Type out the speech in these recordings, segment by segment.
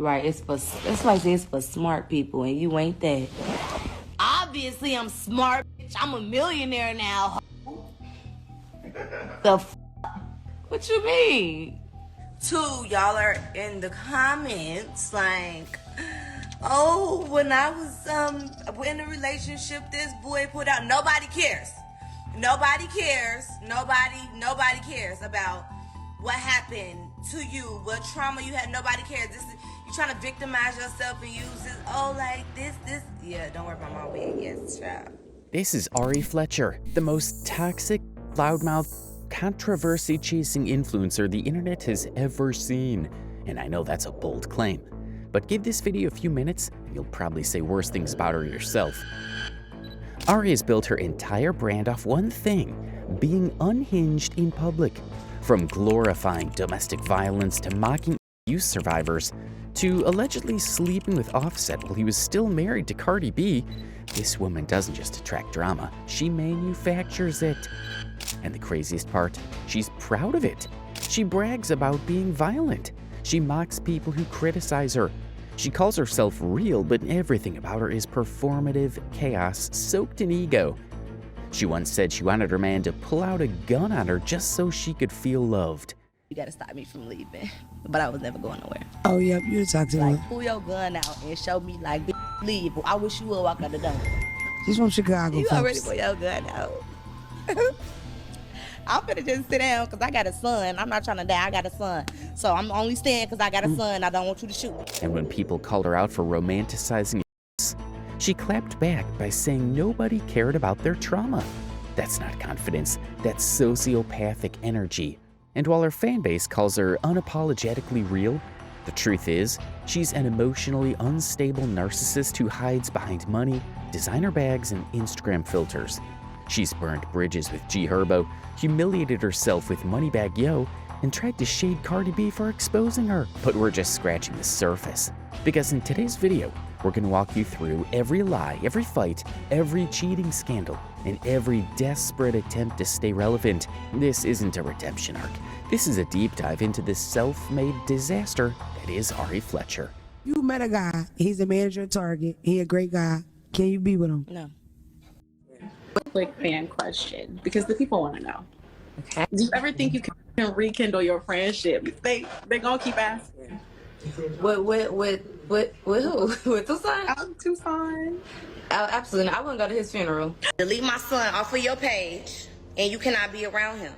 Right, that's why I say it's for smart people, and you ain't that. Obviously, I'm smart, bitch. I'm a millionaire now. The f***? What you mean? Two, y'all are in the comments like, oh, when I was in a relationship, this boy put out. Nobody cares. Nobody cares. Nobody cares about what happened to you, what trauma you had. Nobody cares. You trying to victimize yourself and use this. Oh, like this. Yeah, don't worry about my wig. Yes, child. This is Ari Fletcher, the most toxic, loudmouth, controversy-chasing influencer the internet has ever seen. And I know that's a bold claim, but give this video a few minutes and you'll probably say worse things about her yourself. Ari has built her entire brand off one thing: being unhinged in public. From glorifying domestic violence to mocking abuse survivors to allegedly sleeping with Offset while he was still married to Cardi B, this woman doesn't just attract drama, she manufactures it. And the craziest part, she's proud of it. She brags about being violent. She mocks people who criticize her. She calls herself real, but everything about her is performative chaos soaked in ego. She once said she wanted her man to pull out a gun on her just so she could feel loved. You gotta stop me from leaving, but I was never going nowhere. Oh, yeah, you talk to her. Like, pull your gun out and show me, like, leave. I wish you would walk out the door. She's from Chicago. You folks. already pull your gun out. I'm finna just sit down because I got a son. I'm not trying to die. I got a son. So I'm only staying because I got a son. I don't want you to shoot me. And when people called her out for romanticizing abuse, she clapped back by saying nobody cared about their trauma. That's not confidence. That's sociopathic energy. And while her fan base calls her unapologetically real, the truth is, she's an emotionally unstable narcissist who hides behind money, designer bags, and Instagram filters. She's burned bridges with G Herbo, humiliated herself with Moneybag Yo, and tried to shade Cardi B for exposing her. But we're just scratching the surface. Because in today's video, we're going to walk you through every lie, every fight, every cheating scandal, and every desperate attempt to stay relevant. This isn't a redemption arc. This is a deep dive into the self-made disaster that is Ari Fletcher. You met a guy. He's a manager at Target. He a great guy. Can you be with him? No. Quick fan question, because the people want to know. Okay. Do you ever think you can rekindle your friendship? They gonna keep asking. With who? With Tucson? I'm Tucson. Absolutely. I wouldn't go to his funeral. Delete my son off of your page, and you cannot be around him.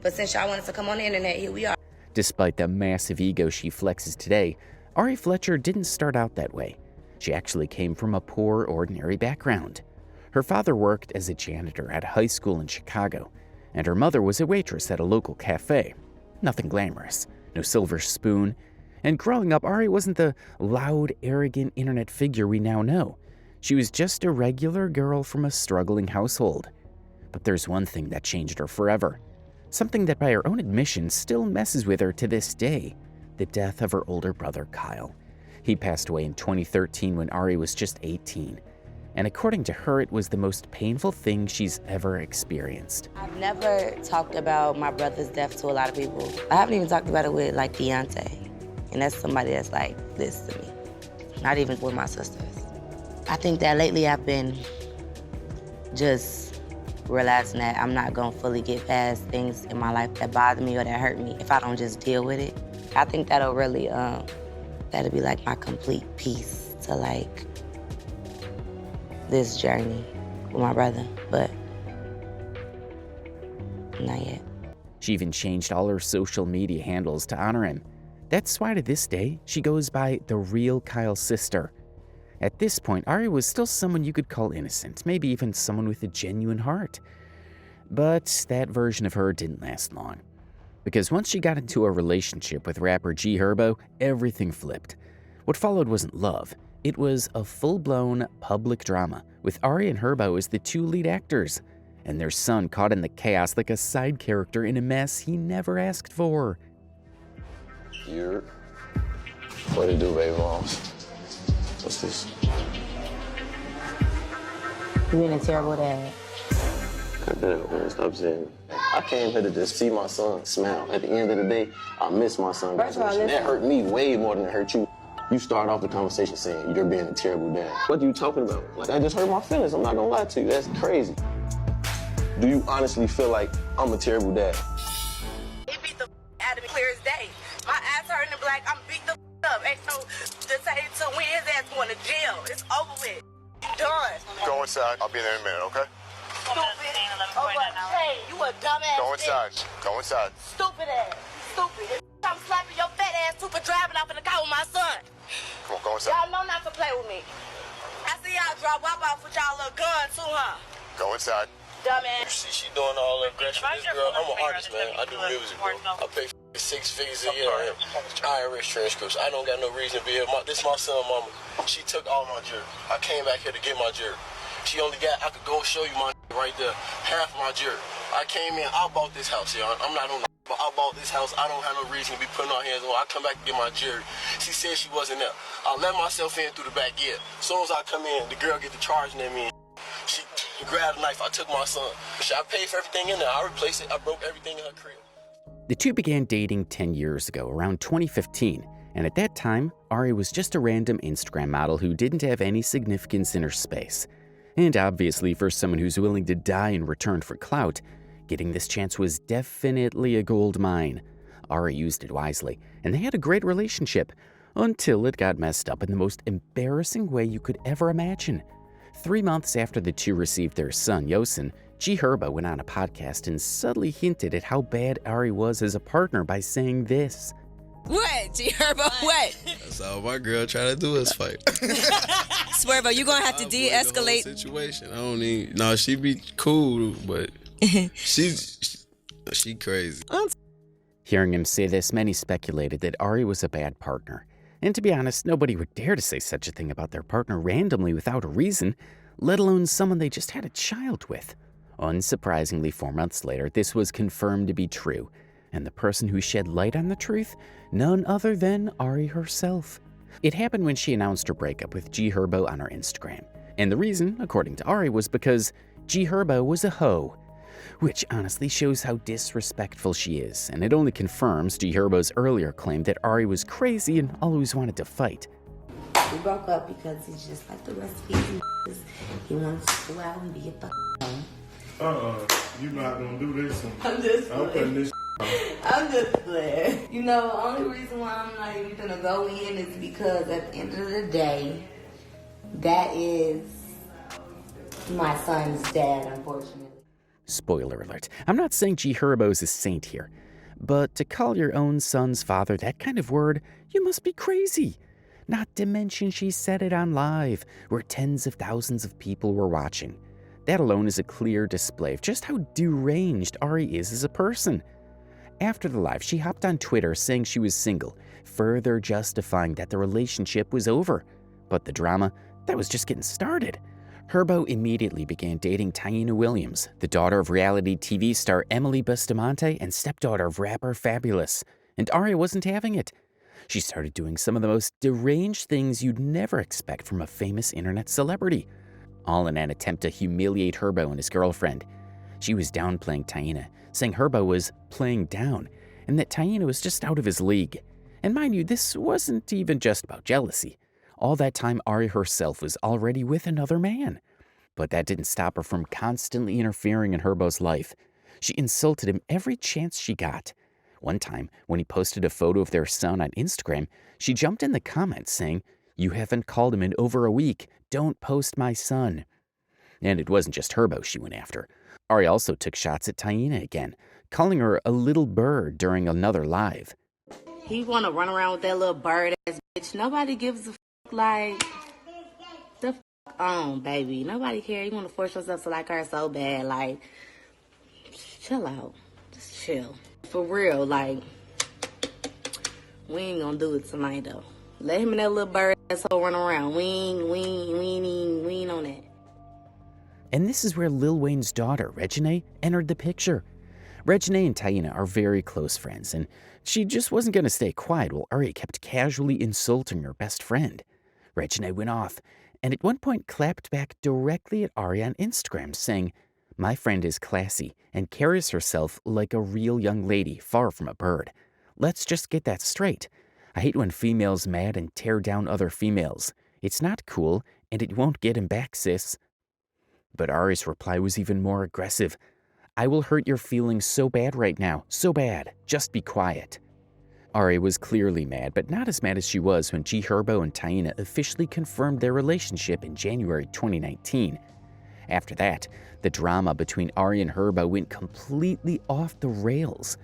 But since y'all wanted to come on the internet, here we are. Despite the massive ego she flexes today, Ari Fletcher didn't start out that way. She actually came from a poor, ordinary background. Her father worked as a janitor at a high school in Chicago, and her mother was a waitress at a local cafe. Nothing glamorous, no silver spoon, and growing up, Ari wasn't the loud, arrogant internet figure we now know. She was just a regular girl from a struggling household. But there's one thing that changed her forever. Something that by her own admission still messes with her to this day: the death of her older brother, Kyle. He passed away in 2013 when Ari was just 18. And according to her, it was the most painful thing she's ever experienced. I've never talked about my brother's death to a lot of people. I haven't even talked about it with, like, Deontay. And that's somebody that's like this to me. Not even with my sisters. I think that lately I've been just realizing that I'm not gonna fully get past things in my life that bother me or that hurt me if I don't just deal with it. I think that'll really, that'll be like my complete piece to, like, this journey with my brother, but not yet. She even changed all her social media handles to honor him. That's why to this day, she goes by the real Kyle's sister. At this point, Ari was still someone you could call innocent, maybe even someone with a genuine heart. But that version of her didn't last long. Because once she got into a relationship with rapper G Herbo, everything flipped. What followed wasn't love. It was a full-blown public drama, with Ari and Herbo as the two lead actors, and their son caught in the chaos like a side character in a mess he never asked for. What it do, baby moms? What's this? You've been a terrible dad. Cut that out, man. Stop saying it. I came here to just see my son smile. At the end of the day, I miss my son. First of all, That listen. hurt me way more than it hurt you. You start off the conversation saying you're being a terrible dad. What are you talking about? Like, that just hurt my feelings. I'm not gonna lie to you. That's crazy. Do you honestly feel like I'm a terrible dad? He beat the out of me clear as day. My ass hurting and black. I'm beat the up. Ain't no to say to when his ass going to jail. It's over with. Done. Go inside. I'll be there in a minute, okay? Stupid. Hey, you a dumbass. Go inside. Go inside. Stupid ass. Stupid. I'm slapping your fat ass too for driving off in the car with my son. Come on, go inside. Y'all know not to play with me. I see y'all drop wop off with y'all little gun too, huh? Go inside. Dumbass. See, she doing all that aggression. This girl, I'm an artist, man. I do music, bro. I pay 6 figures a year on IRS transcripts. I don't got no reason to be here. This my son, mama. She took all my jewelry. I came back here to get my jewelry. She only got, I could go show you my right there, half my jewelry. I came in, I bought this house, y'all. I'm not on the, but I bought this house. I don't have no reason to be putting our hands on. I come back to get my jewelry. She said she wasn't there. I let myself in through the back gate. As soon as I come in, the girl get the charging at me. She grabbed a knife. I took my son. I paid for everything in there. I replaced it. I broke everything in her crib. The two began dating 10 years ago, around 2015, and at that time, Ari was just a random Instagram model who didn't have any significance in her space. And obviously, for someone who's willing to die in return for clout, getting this chance was definitely a gold mine. Ari used it wisely, and they had a great relationship, until it got messed up in the most embarrassing way you could ever imagine. 3 months after the two received their son, Yosin, G Herbo went on a podcast and subtly hinted at how bad Ari was as a partner by saying this. What, G Herbo? What? That's all my girl trying to do is fight. Swervo, you gonna have to de-escalate. Situation. I don't need. No, she be cool, but she crazy. Hearing him say this, many speculated that Ari was a bad partner. And to be honest, nobody would dare to say such a thing about their partner randomly without a reason, let alone someone they just had a child with. Unsurprisingly, 4 months later, this was confirmed to be true. And the person who shed light on the truth? None other than Ari herself. It happened when she announced her breakup with G Herbo on her Instagram. And the reason, according to Ari, was because G Herbo was a hoe. Which honestly shows how disrespectful she is, and it only confirms G Herbo's earlier claim that Ari was crazy and always wanted to fight. We broke up because he's just like the rest of these. He wants to go out and be a fucking home. You're not gonna do this. I'm just I'm putting this I'm just playing. You know, the only reason why I'm not even gonna go in is because at the end of the day, that is my son's dad, unfortunately. Spoiler alert, I'm not saying G Herbo's a saint here, but to call your own son's father that kind of word, you must be crazy. Not to mention she said it on live, where tens of thousands of people were watching. That alone is a clear display of just how deranged Ari is as a person. After the live, she hopped on Twitter saying she was single, further justifying that the relationship was over. But the drama, that was just getting started. Herbo immediately began dating Taina Williams, the daughter of reality TV star Emily Bustamante and stepdaughter of rapper Fabulous. And Ari wasn't having it. She started doing some of the most deranged things you'd never expect from a famous internet celebrity, all in an attempt to humiliate Herbo and his girlfriend. She was downplaying Taina, saying Herbo was playing down, and that Taina was just out of his league. And mind you, this wasn't even just about jealousy. All that time, Ari herself was already with another man. But that didn't stop her from constantly interfering in Herbo's life. She insulted him every chance she got. One time, when he posted a photo of their son on Instagram, she jumped in the comments saying, "You haven't called him in over a week. Don't post my son." And it wasn't just Herbo she went after. Ari also took shots at Taina again, calling her a little bird during another live. He wanna run around with that little bird ass bitch. Nobody gives a like the on, baby. Nobody care. You wanna force yourself to like her so bad. Like, chill out. Just chill. For real, like, we ain't gonna do it tonight though. Let him and that little bird asshole run around. We ain't on that. And this is where Lil Wayne's daughter, Reginae, entered the picture. Reginae and Taina are very close friends, and she just wasn't going to stay quiet while Ari kept casually insulting her best friend. Reginae went off, and at one point clapped back directly at Ari on Instagram, saying, My friend is classy and carries herself like a real young lady, far from a bird. Let's just get that straight. I hate when females mad and tear down other females. It's not cool, and it won't get him back, sis. But Ari's reply was even more aggressive. I will hurt your feelings so bad right now, so bad. Just be quiet. Ari was clearly mad, but not as mad as she was when G Herbo and Taina officially confirmed their relationship in January 2019. After that, the drama between Ari and Herbo went completely off the rails.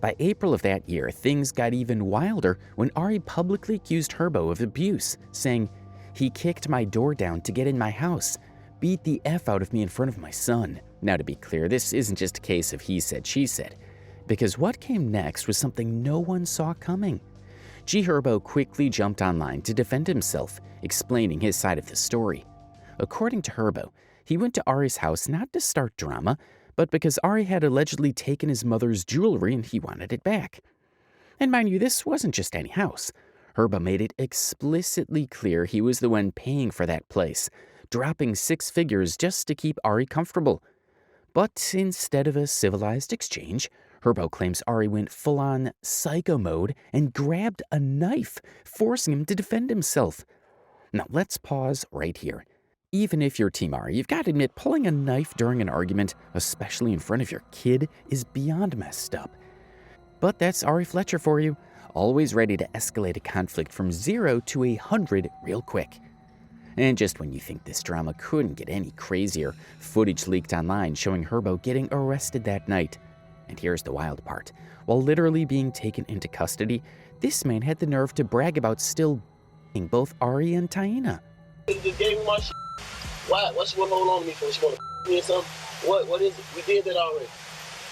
By April of that year, things got even wilder when Ari publicly accused Herbo of abuse, saying, "He kicked my door down to get in my house, beat the F out of me in front of my son." Now, to be clear, this isn't just a case of he said, she said, because what came next was something no one saw coming. G Herbo quickly jumped online to defend himself, explaining his side of the story. According to Herbo, he went to Ari's house not to start drama, but because Ari had allegedly taken his mother's jewelry and he wanted it back. And mind you, this wasn't just any house. Herbo made it explicitly clear he was the one paying for that place, dropping 6 figures just to keep Ari comfortable. But instead of a civilized exchange, Herbo claims Ari went full-on psycho mode and grabbed a knife, forcing him to defend himself. Now let's pause right here. Even if you're Team Ari, you've got to admit pulling a knife during an argument, especially in front of your kid, is beyond messed up. But that's Ari Fletcher for you, always ready to escalate a conflict from 0 to 100 real quick. And just when you think this drama couldn't get any crazier, footage leaked online showing Herbo getting arrested that night. And here's the wild part. While literally being taken into custody, this man had the nerve to brag about still b***ing both Ari and Taina. Just gave me my shit. Why? What she wanna hold on to me for? She wanna me or something? What is it? We did that already.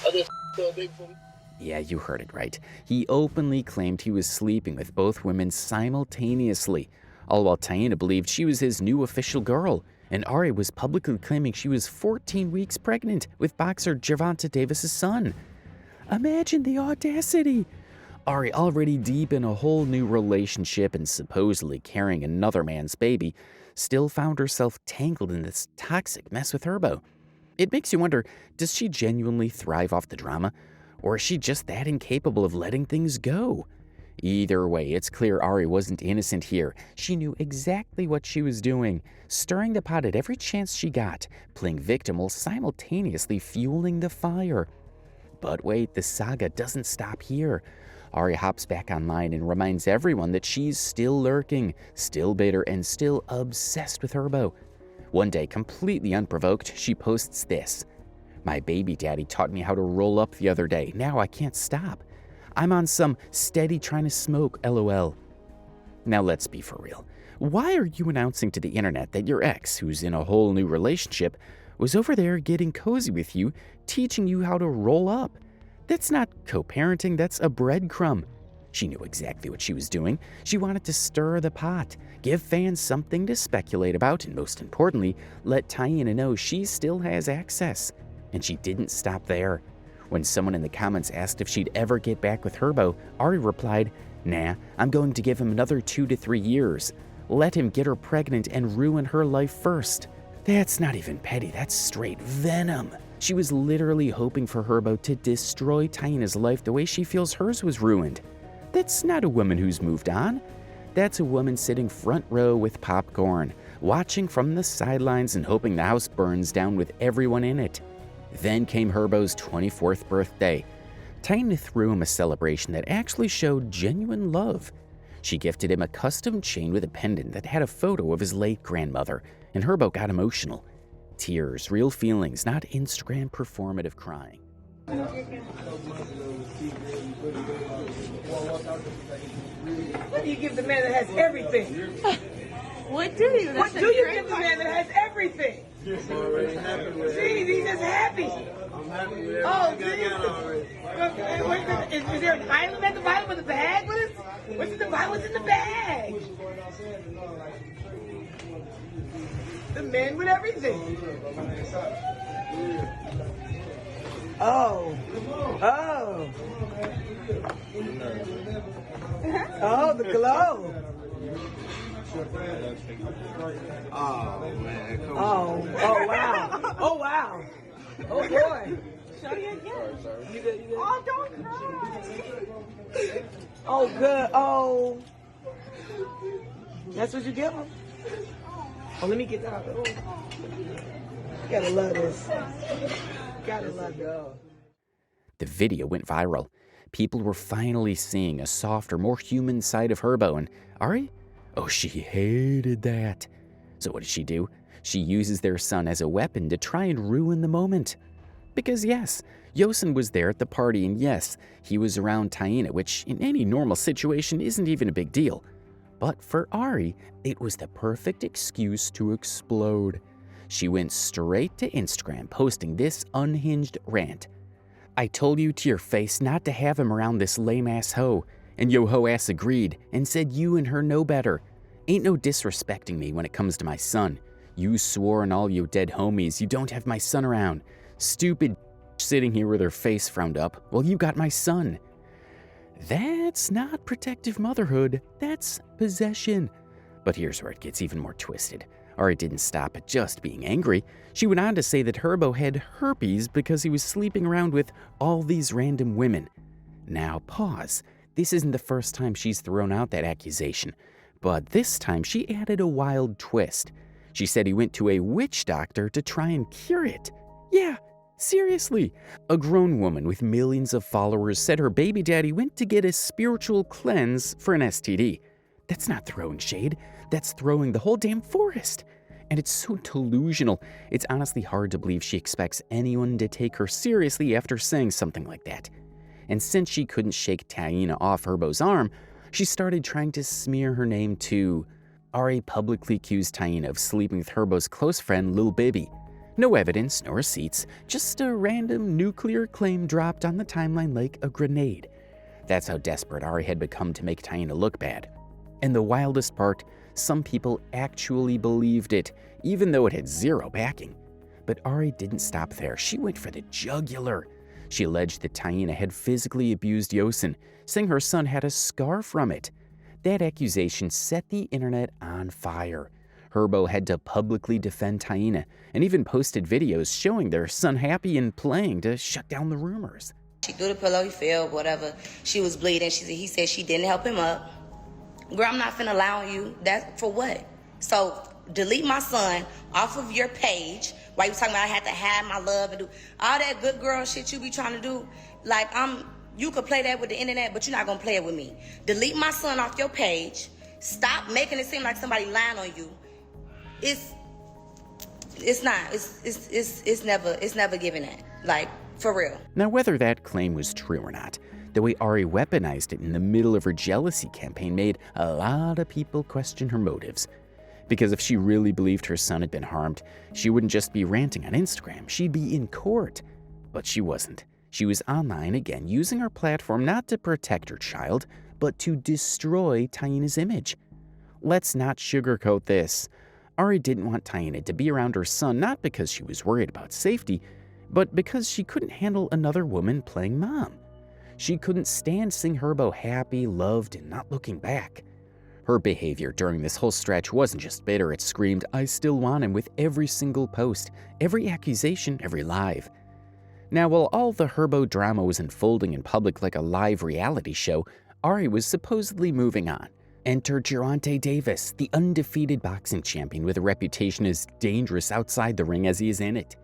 I just her baby for me. Yeah, you heard it right. He openly claimed he was sleeping with both women simultaneously, all while Taina believed she was his new official girl, and Ari was publicly claiming she was 14 weeks pregnant with boxer Gervonta Davis' son. Imagine the audacity! Ari, already deep in a whole new relationship and supposedly carrying another man's baby, still found herself tangled in this toxic mess with Herbo. It makes you wonder, does she genuinely thrive off the drama, or is she just that incapable of letting things go? Either way, it's clear Ari wasn't innocent here. She knew exactly what she was doing, stirring the pot at every chance she got, playing victim while simultaneously fueling the fire. But wait, the saga doesn't stop here. Ari hops back online and reminds everyone that she's still lurking, still bitter, and still obsessed with Herbo. One day, completely unprovoked, she posts this. "My baby daddy taught me how to roll up the other day. Now I can't stop. I'm on some steady trying to smoke, LOL." Now let's be for real. Why are you announcing to the internet that your ex, who's in a whole new relationship, was over there getting cozy with you, teaching you how to roll up? That's not co-parenting, that's a breadcrumb. She knew exactly what she was doing. She wanted to stir the pot, give fans something to speculate about, and most importantly, let Taina know she still has access. And she didn't stop there. When someone in the comments asked if she'd ever get back with Herbo, Ari replied, "Nah, I'm going to give him another 2 to 3 years. Let him get her pregnant and ruin her life first." That's not even petty, that's straight venom. She was literally hoping for Herbo to destroy Taina's life the way she feels hers was ruined. That's not a woman who's moved on. That's a woman sitting front row with popcorn, watching from the sidelines and hoping the house burns down with everyone in it. Then came Herbo's 24th birthday. Taina threw him a celebration that actually showed genuine love. She gifted him a custom chain with a pendant that had a photo of his late grandmother, and Herbo got emotional. Tears, real feelings, not Instagram performative crying. What do you give the man that has everything? What do you? What do you give the man that has everything? See, he's just happy. I'm happy with everything Oh, I got already. Jesus. Is there an item at the bottom of the bag? What's in the bag? What's in the bag? The man with everything. Oh. Oh. Oh, the glow. Oh, man. Come on. Oh, oh, wow. Oh, wow. Oh boy. Shawty again. You good, you good? Oh, don't cry. Oh, good. Oh. That's what you give him? Oh, let me get that. Oh. You gotta love this. Gotta love it. The video went viral. People were finally seeing a softer, more human side of Herbo, and Ari? Oh, she hated that. So what did she do? She uses their son as a weapon to try and ruin the moment. Because yes, Yosin was there at the party, and yes, he was around Taina, which in any normal situation isn't even a big deal. But for Ari, it was the perfect excuse to explode. She went straight to Instagram, posting this unhinged rant. I told you to your face not to have him around this lame-ass hoe, and yo hoe-ass agreed and said you and her know better. Ain't no disrespecting me when it comes to my son. You swore on all you dead homies you don't have my son around. Stupid sitting here with her face frowned up while you got my son. That's not protective motherhood, that's possession. But here's where it gets even more twisted. Ari didn't stop at just being angry. She went on to say that Herbo had herpes because he was sleeping around with all these random women. Now pause. This isn't the first time she's thrown out that accusation. But this time she added a wild twist. She said he went to a witch doctor to try and cure it. Yeah, seriously. A grown woman with millions of followers said her baby daddy went to get a spiritual cleanse for an STD. That's not throwing shade. That's throwing the whole damn forest. And it's so delusional. It's honestly hard to believe she expects anyone to take her seriously after saying something like that. And since she couldn't shake Taina off Herbo's arm, she started trying to smear her name too. Ari publicly accused Taina of sleeping with Herbo's close friend Lil Bibby. No evidence, no receipts, just a random nuclear claim dropped on the timeline like a grenade. That's how desperate Ari had become to make Taina look bad. And the wildest part, some people actually believed it, even though it had zero backing. But Ari didn't stop there. She went for the jugular. She alleged that Taina had physically abused Yosin, saying her son had a scar from it. That accusation set the internet on fire. Herbo had to publicly defend Taina and even posted videos showing their son happy and playing to shut down the rumors. She threw the pillow, he fell, whatever. She was bleeding. He said she didn't help him up. Girl, I'm not finna allow you. That for what? So delete my son off of your page. While you talking about I had to hide my love and do all that good girl shit you be trying to do. Like you could play that with the internet, but you're not gonna play it with me. Delete my son off your page. Stop making it seem like somebody lying on you. It's never giving that. Like, for real. Now, whether that claim was true or not, the way Ari weaponized it in the middle of her jealousy campaign made a lot of people question her motives. Because if she really believed her son had been harmed, she wouldn't just be ranting on Instagram, she'd be in court. But she wasn't. She was online again, using her platform not to protect her child, but to destroy Taina's image. Let's not sugarcoat this. Ari didn't want Taina to be around her son not because she was worried about safety, but because she couldn't handle another woman playing mom. She couldn't stand seeing Herbo happy, loved, and not looking back. Her behavior during this whole stretch wasn't just bitter, it screamed, I still want him, with every single post, every accusation, every live. Now, while all the Herbo drama was unfolding in public like a live reality show, Ari was supposedly moving on. Enter Gervonta Davis, the undefeated boxing champion with a reputation as dangerous outside the ring as he is in it.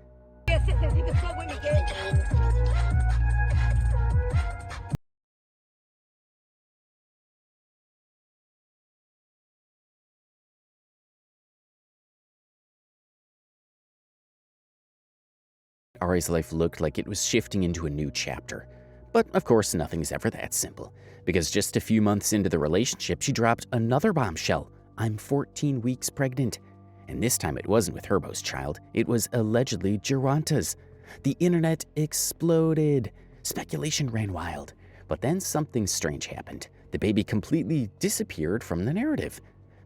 Ari's life looked like it was shifting into a new chapter. But of course, nothing's ever that simple, because just a few months into the relationship, she dropped another bombshell. I'm 14 weeks pregnant. And this time it wasn't with Herbo's child, it was allegedly Gervonta's. The internet exploded. Speculation ran wild. But then something strange happened. The baby completely disappeared from the narrative.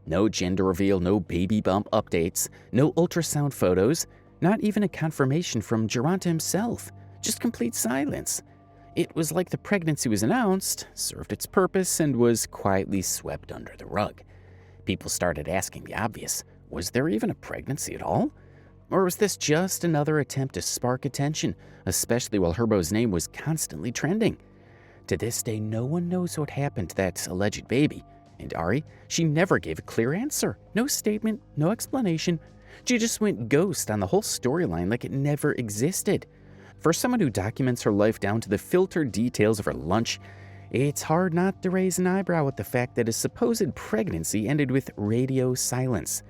No gender reveal, no baby bump updates, no ultrasound photos, not even a confirmation from Gervonta himself. Just complete silence. It was like the pregnancy was announced, served its purpose, and was quietly swept under the rug. People started asking the obvious. Was there even a pregnancy at all? Or was this just another attempt to spark attention, especially while Herbo's name was constantly trending? To this day, no one knows what happened to that alleged baby. And Ari, she never gave a clear answer. No statement, no explanation. She just went ghost on the whole storyline like it never existed. For someone who documents her life down to the filtered details of her lunch, it's hard not to raise an eyebrow at the fact that a supposed pregnancy ended with radio silence.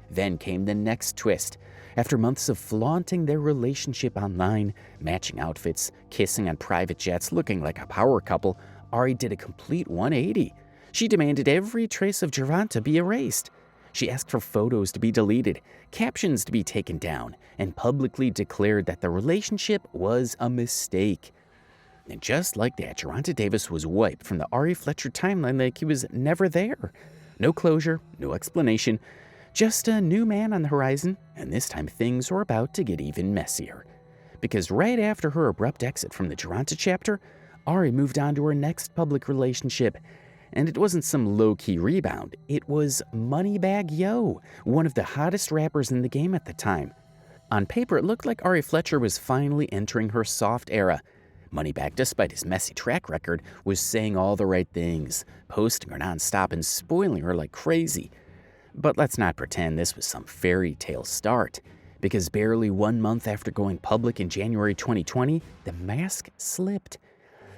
Then came the next twist. After months of flaunting their relationship online, matching outfits, kissing on private jets, looking like a power couple, Ari did a complete 180. She demanded every trace of Gervonta be erased. She asked for photos to be deleted, captions to be taken down, and publicly declared that the relationship was a mistake. And just like that, Gervonta Davis was wiped from the Ari Fletcher timeline like he was never there. No closure, no explanation, just a new man on the horizon, and this time things were about to get even messier. Because right after her abrupt exit from the Gervonta chapter, Ari moved on to her next public relationship. And it wasn't some low-key rebound, it was Moneybagg Yo, one of the hottest rappers in the game at the time. On paper, it looked like Ari Fletcher was finally entering her soft era. Moneybagg, despite his messy track record, was saying all the right things, posting her nonstop and spoiling her like crazy. But let's not pretend this was some fairy tale start, because barely 1 month after going public in January 2020, the mask slipped.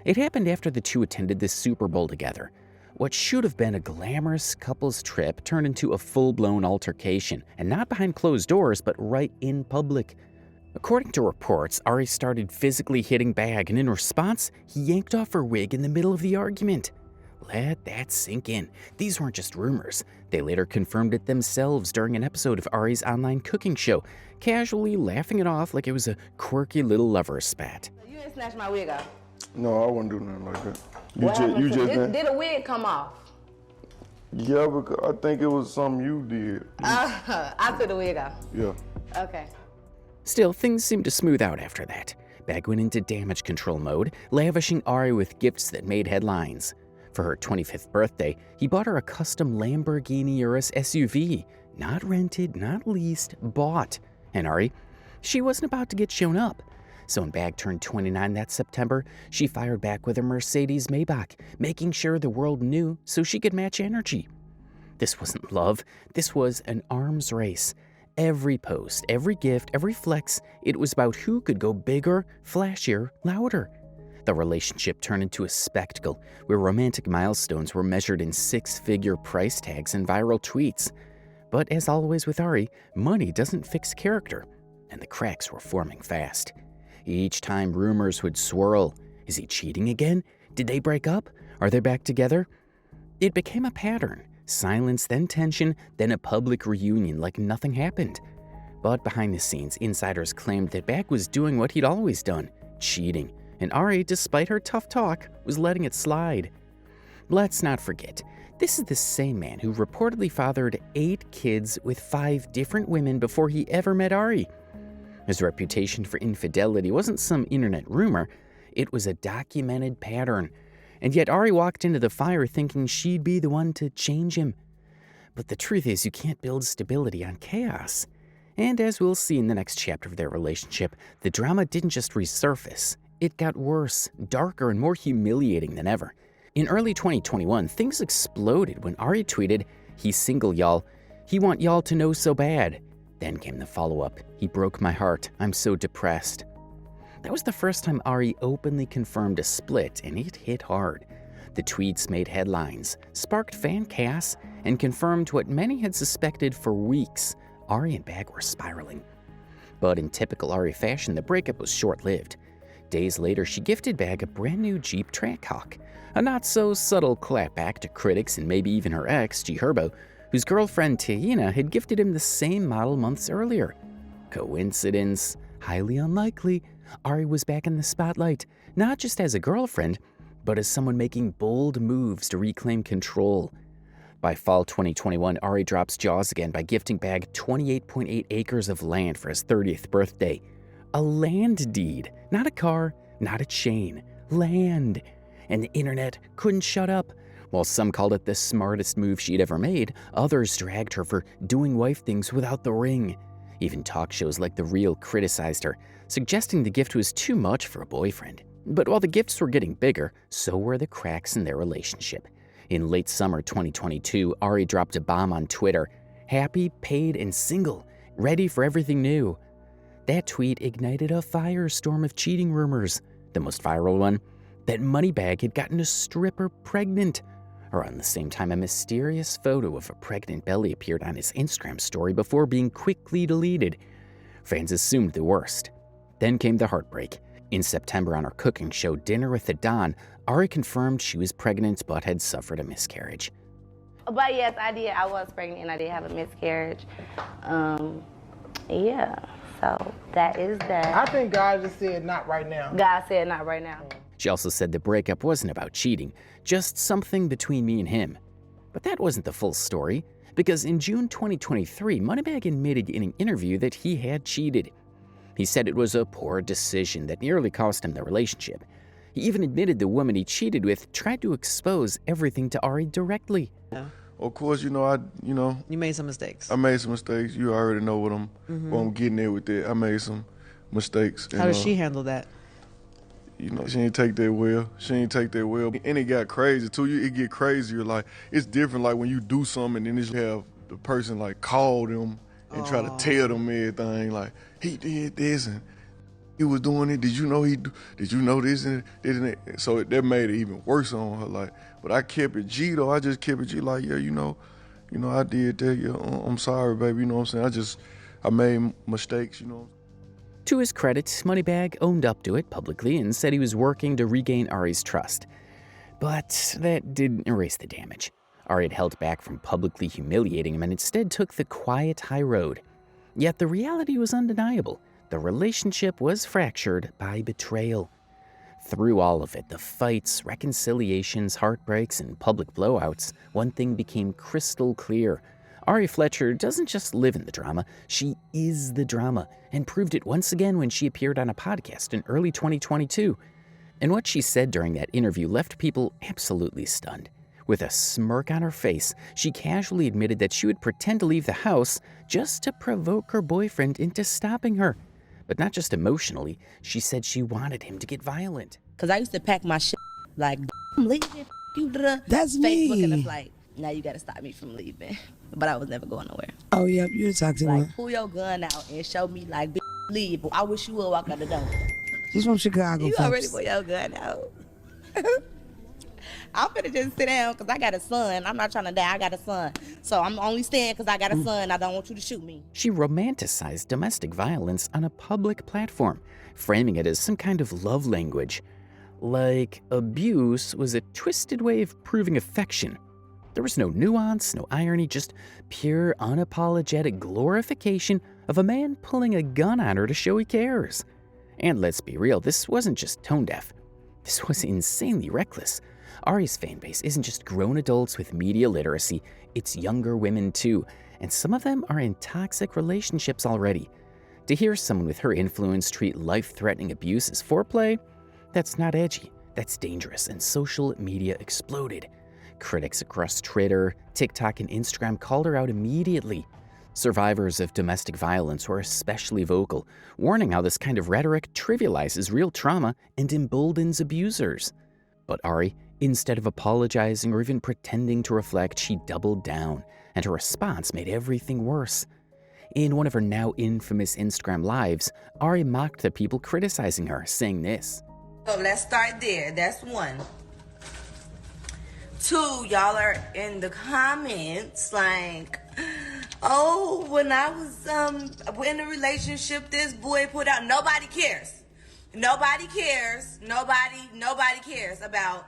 It happened after the two attended the Super Bowl together. What should have been a glamorous couple's trip turned into a full-blown altercation, and not behind closed doors, but right in public. According to reports, Ari started physically hitting Bagg, and in response, he yanked off her wig in the middle of the argument. Let that sink in. These weren't just rumors. They later confirmed it themselves during an episode of Ari's online cooking show, casually laughing it off like it was a quirky little lover spat. You didn't snatch my wig off. No, I wouldn't do nothing like that. Did a wig come off? Yeah, because I think it was something you did. I took the wig off. Yeah. Okay. Still, things seemed to smooth out after that. Bagg went into damage control mode, lavishing Ari with gifts that made headlines. For her 25th birthday, he bought her a custom Lamborghini Urus SUV. Not rented, not leased, bought. And Ari, she wasn't about to get shown up. So when Bagg turned 29 that September, she fired back with a Mercedes Maybach, making sure the world knew so she could match energy. This wasn't love, this was an arms race. Every post, every gift, every flex, it was about who could go bigger, flashier, louder. The relationship turned into a spectacle where romantic milestones were measured in six-figure price tags and viral tweets. But as always with Ari, money doesn't fix character, and the cracks were forming fast. Each time rumors would swirl. Is he cheating again? Did they break up? Are they back together? It became a pattern. Silence, then tension, then a public reunion like nothing happened. But behind the scenes, insiders claimed that Bagg was doing what he'd always done, cheating. And Ari, despite her tough talk, was letting it slide. Let's not forget, this is the same man who reportedly fathered 8 kids with 5 different women before he ever met Ari. His reputation for infidelity wasn't some internet rumor, it was a documented pattern. And yet Ari walked into the fire thinking she'd be the one to change him. But the truth is, you can't build stability on chaos. And as we'll see in the next chapter of their relationship, the drama didn't just resurface. It got worse, darker, and more humiliating than ever. In early 2021, things exploded when Ari tweeted, "He's single, y'all. He want y'all to know so bad." Then came the follow-up, "He broke my heart. I'm so depressed." That was the first time Ari openly confirmed a split, and it hit hard. The tweets made headlines, sparked fan chaos, and confirmed what many had suspected for weeks. Ari and Bagg were spiraling. But in typical Ari fashion, the breakup was short-lived. Days later, she gifted Bagg a brand new Jeep Trackhawk, a not-so-subtle clapback to critics and maybe even her ex, G. Herbo, whose girlfriend Tahina had gifted him the same model months earlier. Coincidence? Highly unlikely. Ari was back in the spotlight, not just as a girlfriend, but as someone making bold moves to reclaim control. By fall 2021, Ari drops jaws again by gifting Bagg 28.8 acres of land for his 30th birthday. A land deed, not a car, not a chain, land. And the internet couldn't shut up. While some called it the smartest move she'd ever made, others dragged her for doing wife things without the ring. Even talk shows like The Real criticized her, suggesting the gift was too much for a boyfriend. But while the gifts were getting bigger, so were the cracks in their relationship. In late summer 2022, Ari dropped a bomb on Twitter: happy, paid, and single, ready for everything new. That tweet ignited a firestorm of cheating rumors. The most viral one, that Moneybag had gotten a stripper pregnant. Around the same time, a mysterious photo of a pregnant belly appeared on his Instagram story before being quickly deleted. Fans assumed the worst. Then came the heartbreak. In September, on her cooking show Dinner with the Don, Ari confirmed she was pregnant but had suffered a miscarriage. But yes, I did. I was pregnant and I did have a miscarriage. Yeah, so that is that. I think God just said not right now. God said not right now. She also said the breakup wasn't about cheating, just something between me and him. But that wasn't the full story, because in June 2023, Moneybag admitted in an interview that he had cheated. He said it was a poor decision that nearly cost him the relationship. He even admitted the woman he cheated with tried to expose everything to Ari directly. Of course, You made some mistakes. I made some mistakes. You already know what I'm getting at with that. I made some mistakes. How does she handle that? She didn't take that well. And it got crazy too. It get crazier. Like, it's different. Like when you do something and then you have the person like call them and try to tell them everything. Like, he did this and he was doing it. Did you know did you know this and that? So that made it even worse on her. Like, but I kept it G though. I just kept it G. Like, yeah, I did that. Yeah, I'm sorry, baby. You know what I'm saying? I made mistakes. To his credit, Moneybag owned up to it publicly and said he was working to regain Ari's trust. But that didn't erase the damage. Ari had held back from publicly humiliating him and instead took the quiet high road. Yet the reality was undeniable. The relationship was fractured by betrayal. Through all of it, the fights, reconciliations, heartbreaks, and public blowouts, one thing became crystal clear. Ari Fletcher doesn't just live in the drama, she is the drama, and proved it once again when she appeared on a podcast in early 2022. And what she said during that interview left people absolutely stunned. With a smirk on her face, she casually admitted that she would pretend to leave the house just to provoke her boyfriend into stopping her. But not just emotionally, she said she wanted him to get violent. Because I used to pack my shit like, I'm leaving, That's Facebook me. in the flight. Now you got to stop me from leaving. But I was never going nowhere. Oh, yeah, you're a toxic Like, one. pull your gun out and show me, like, leave. I wish you would walk out the door. She's from Chicago, You folks. already pull your gun out. I'm finna just sit down because I got a son. I'm not trying to die. I got a son. So I'm only staying because I got a son. I don't want you to shoot me. She romanticized domestic violence on a public platform, framing it as some kind of love language. Like abuse was a twisted way of proving affection. There was no nuance, no irony, just pure, unapologetic glorification of a man pulling a gun on her to show he cares. And let's be real, this wasn't just tone deaf. This was insanely reckless. Ari's fanbase isn't just grown adults with media literacy, it's younger women too, and some of them are in toxic relationships already. To hear someone with her influence treat life-threatening abuse as foreplay, that's not edgy, that's dangerous, and social media exploded. Critics across Twitter, TikTok, and Instagram called her out immediately. Survivors of domestic violence were especially vocal, warning how this kind of rhetoric trivializes real trauma and emboldens abusers. But Ari, instead of apologizing or even pretending to reflect, she doubled down, and her response made everything worse. In one of her now infamous Instagram lives, Ari mocked the people criticizing her, saying this. So let's start there. That's one. Two, y'all are in the comments like, oh, when I was in a relationship, this boy put out. Nobody cares. Nobody cares. Nobody cares about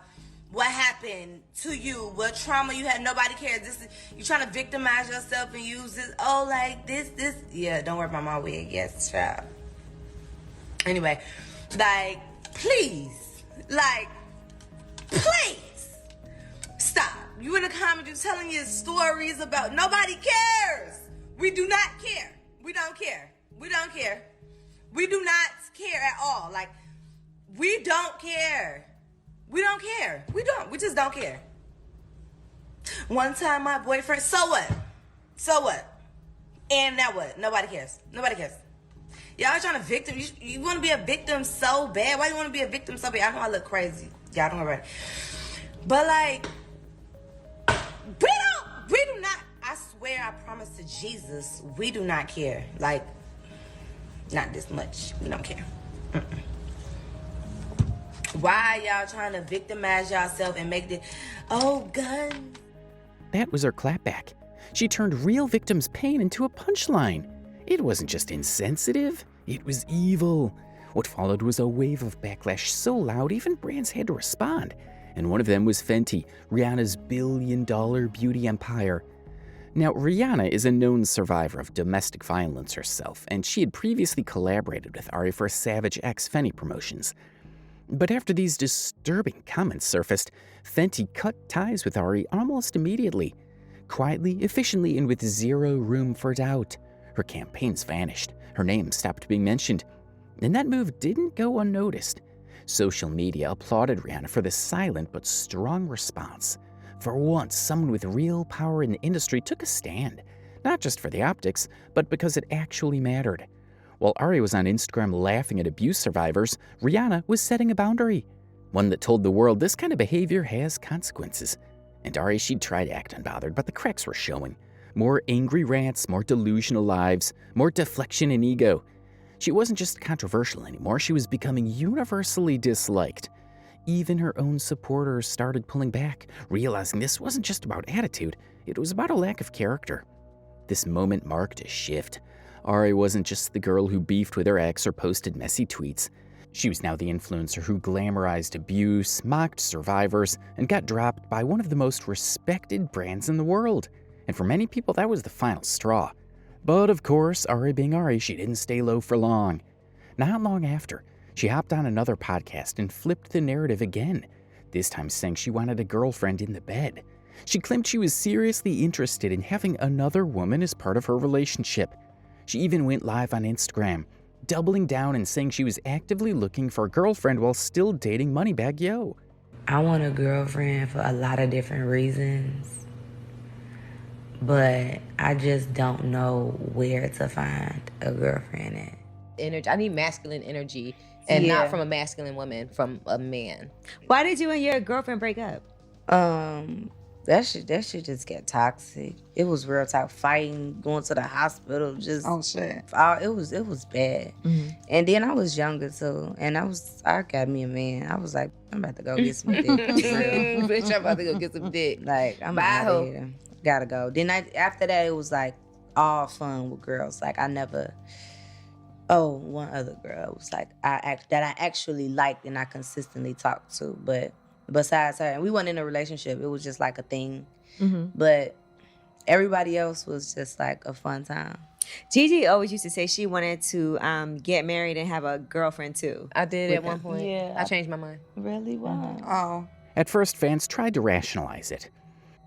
what happened to you, what trauma you had. Nobody cares. You trying to victimize yourself and use this. Oh, like this. Yeah, don't worry about my wig. Yes, child. Anyway, like, please, stop. You in the comments, you telling your stories about. Nobody cares. We do not care. We don't care. We don't care. We do not care at all. Like, we don't care. We don't care. We don't. We just don't care. One time my boyfriend, so what? So what? And now what? Nobody cares. Nobody cares. Y'all trying to victim. You want to be a victim so bad. Why you want to be a victim so bad? I know I look crazy. Y'all don't know about it. But like, we do not, I swear, I promise to Jesus, we do not care. Like, not this much. We don't care. Why y'all trying to victimize yourself and make this, oh, guns? That was her clapback. She turned real victims' pain into a punchline. It wasn't just insensitive, it was evil. What followed was a wave of backlash so loud even brands had to respond. And one of them was Fenty, Rihanna's billion-dollar beauty empire. Now, Rihanna is a known survivor of domestic violence herself, and she had previously collaborated with Ari for Savage X Fenty promotions. But after these disturbing comments surfaced, Fenty cut ties with Ari almost immediately. Quietly, efficiently, and with zero room for doubt. Her campaigns vanished. Her name stopped being mentioned. And that move didn't go unnoticed. Social media applauded Rihanna for this silent but strong response. For once, someone with real power in the industry took a stand. Not just for the optics, but because it actually mattered. While Ari was on Instagram laughing at abuse survivors, Rihanna was setting a boundary. One that told the world this kind of behavior has consequences. And Ari, she'd tried to act unbothered, but the cracks were showing. More angry rants, more delusional lives, more deflection and ego. She wasn't just controversial anymore, she was becoming universally disliked. Even her own supporters started pulling back, realizing this wasn't just about attitude, it was about a lack of character. This moment marked a shift. Ari wasn't just the girl who beefed with her ex or posted messy tweets. She was now the influencer who glamorized abuse, mocked survivors, and got dropped by one of the most respected brands in the world. And for many people, that was the final straw. But of course, Ari being Ari, she didn't stay low for long. Not long after, she hopped on another podcast and flipped the narrative again, this time saying she wanted a girlfriend in the bed. She claimed she was seriously interested in having another woman as part of her relationship. She even went live on Instagram, doubling down and saying she was actively looking for a girlfriend while still dating Moneybagg Yo. I want a girlfriend for a lot of different reasons, but I just don't know where to find a girlfriend at. Energy. I need masculine energy, and not from a masculine woman, from a man. Why did you and your girlfriend break up? That shit just get toxic. It was real toxic. Fighting, going to the hospital, just shit. It was bad. Mm-hmm. And then I was younger too, and I got me a man. I was like, I'm about to go get some dick. Bitch, I'm about to go get some dick. Like, I'm out of here. Gotta go. Then after that, it was like all fun with girls. Like I never. Oh, one other girl was like that I actually liked and I consistently talked to, but besides her, and we weren't in a relationship. It was just like a thing. Mm-hmm. But everybody else was just like a fun time. Gigi always used to say she wanted to get married and have a girlfriend too. I did at one point. Yeah. I changed my mind. Really? Wow. Oh. At first, fans tried to rationalize it.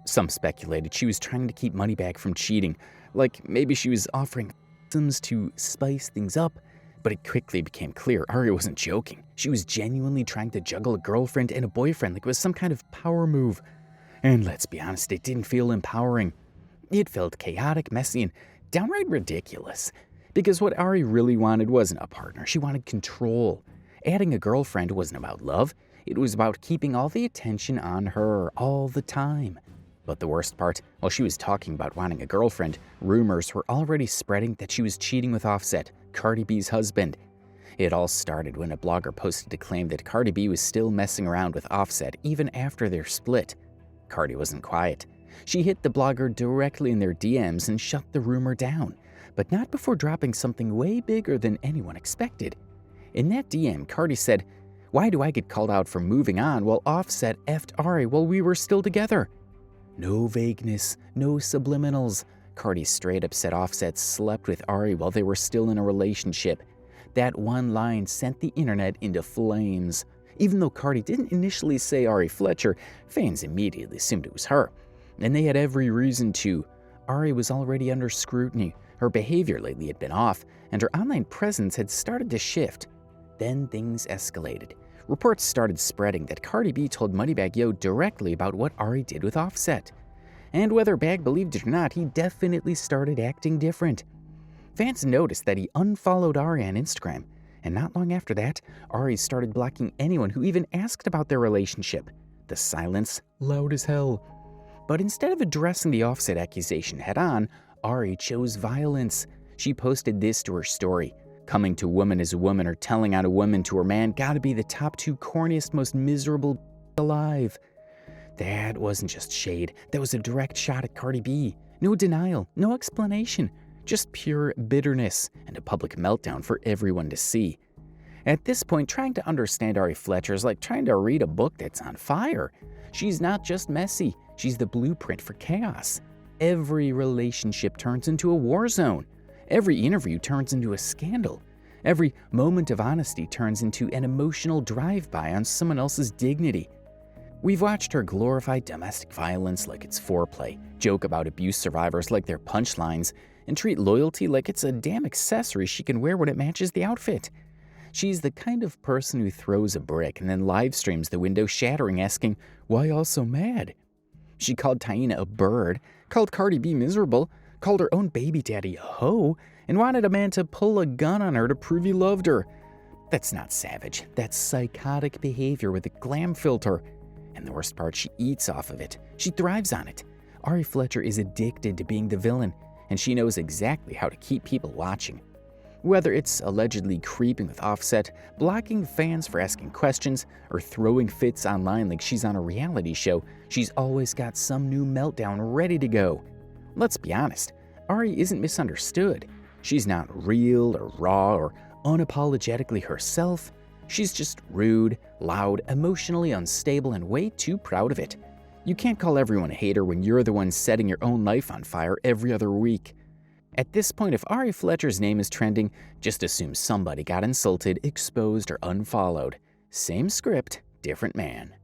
Some speculated she was trying to keep Moneybagg from cheating, like maybe she was offering to spice things up. But it quickly became clear Ari wasn't joking. She was genuinely trying to juggle a girlfriend and a boyfriend like it was some kind of power move. And let's be honest, it didn't feel empowering. It felt chaotic, messy, and downright ridiculous. Because what Ari really wanted wasn't a partner. She wanted control. Adding a girlfriend wasn't about love. It was about keeping all the attention on her all the time. But the worst part, while she was talking about wanting a girlfriend, rumors were already spreading that she was cheating with Offset, Cardi B's husband. It all started when a blogger posted a claim that Cardi B was still messing around with Offset even after their split. Cardi wasn't quiet. She hit the blogger directly in their DMs and shut the rumor down, but not before dropping something way bigger than anyone expected. In that DM, Cardi said, "Why do I get called out for moving on while Offset effed Ari while we were still together?" No vagueness, no subliminals. Cardi straight up said Offset slept with Ari while they were still in a relationship. That one line sent the internet into flames. Even though Cardi didn't initially say Ari Fletcher, fans immediately assumed it was her. And they had every reason to. Ari was already under scrutiny. Her behavior lately had been off, and her online presence had started to shift. Then things escalated. Reports started spreading that Cardi B told Moneybagg Yo directly about what Ari did with Offset. And whether Bag believed it or not, he definitely started acting different. Fans noticed that he unfollowed Ari on Instagram, and not long after that, Ari started blocking anyone who even asked about their relationship. The silence, loud as hell. But instead of addressing the Offset accusation head-on, Ari chose violence. She posted this to her story. Coming to a woman as a woman or telling on a woman to her man gotta be the top 2 corniest, most miserable alive. That wasn't just shade, that was a direct shot at Cardi B. No denial, no explanation, just pure bitterness and a public meltdown for everyone to see. At this point, trying to understand Ari Fletcher is like trying to read a book that's on fire. She's not just messy, she's the blueprint for chaos. Every relationship turns into a war zone. Every interview turns into a scandal. Every moment of honesty turns into an emotional drive-by on someone else's dignity. We've watched her glorify domestic violence like it's foreplay, joke about abuse survivors like they're punchlines, and treat loyalty like it's a damn accessory she can wear when it matches the outfit. She's the kind of person who throws a brick and then live streams the window shattering, asking, "Why all so mad?" She called Taina a bird, called Cardi B miserable, called her own baby daddy a hoe, and wanted a man to pull a gun on her to prove he loved her. That's not savage. That's psychotic behavior with a glam filter. And the worst part, she eats off of it. She thrives on it. Ari Fletcher is addicted to being the villain, and she knows exactly how to keep people watching. Whether it's allegedly creeping with Offset, blocking fans for asking questions, or throwing fits online like she's on a reality show, she's always got some new meltdown ready to go. Let's be honest, Ari isn't misunderstood. She's not real or raw or unapologetically herself. She's just rude, loud, emotionally unstable, and way too proud of it. You can't call everyone a hater when you're the one setting your own life on fire every other week. At this point, if Ari Fletcher's name is trending, just assume somebody got insulted, exposed, or unfollowed. Same script, different man.